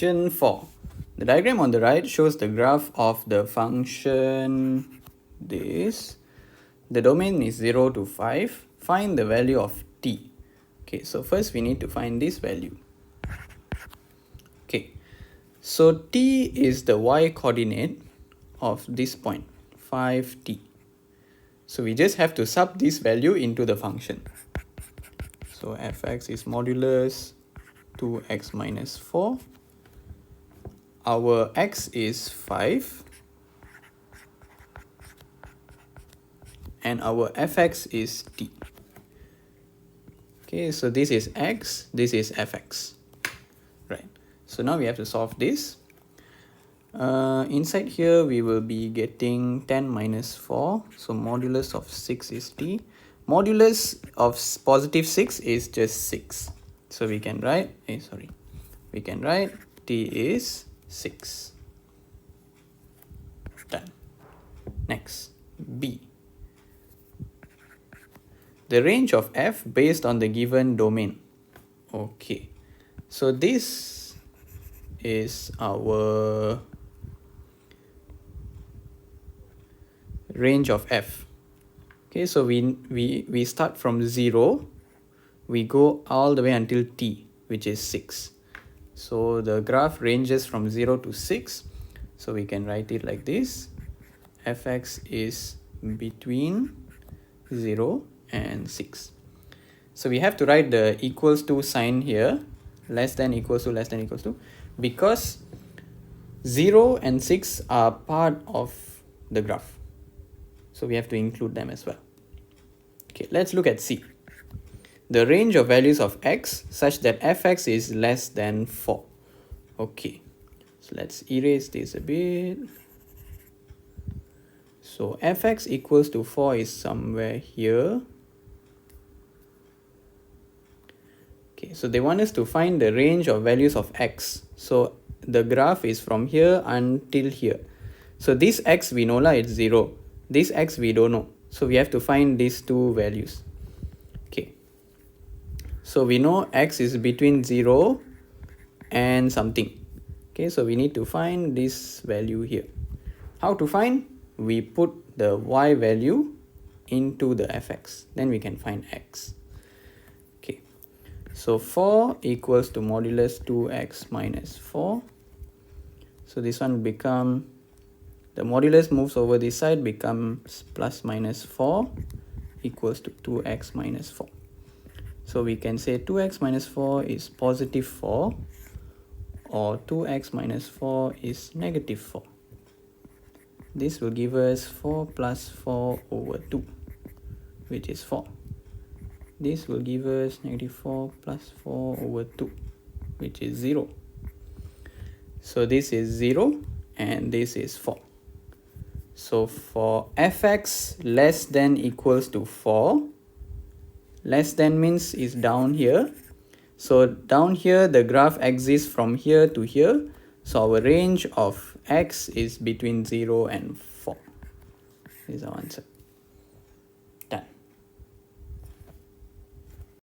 Question 4. The diagram on the right shows the graph of the function this. The domain is 0 to 5. Find the value of t. Okay, so first we need to find this value. Okay, so t is the y coordinate of this point, 5t. So we just have to sub this value into the function. So fx is modulus 2x minus 4. Our x is 5 and our fx is t. Okay, so this is x, this is fx, right? So now we have to solve this. Inside here we will be getting 10 minus 4, so modulus of 6 is t. Modulus of positive 6 is just 6, so we can write we can write t is 6. Done. Next, b. The range of f based on the given domain. Okay, so this is our range of f. Okay, so we start from 0, we go all the way until t, which is 6. So the graph ranges from 0 to 6. So we can write it like this. Fx is between 0 and 6. So we have to write the equals to sign here, less than equals to, less than equals to, because 0 and 6 are part of the graph. So we have to include them as well. Okay, let's look at C. The range of values of x such that fx is less than 4. Okay, so let's erase this a bit. So fx equals to 4 is somewhere here. Okay, so they want us to find the range of values of x. So the graph is from here until here. So this x we know lah, it's 0. This x we don't know. So we have to find these two values. Okay, so we know x is between 0 and something. Okay, so we need to find this value here. How to find? We put the y value into the fx, then we can find x. Okay, so 4 equals to modulus 2x minus 4. So this one become, the modulus moves over this side, becomes plus minus 4 equals to 2x minus 4. So we can say 2x minus 4 is positive 4, or 2x minus 4 is negative 4. This will give us 4 plus 4 over 2, which is 4. This will give us negative 4 plus 4 over 2, which is 0. So this is 0 and this is 4. So for fx less than equals to 4, less than means is down here. So down here the graph exists from here to here. So our range of x is between 0 and 4. This is our answer.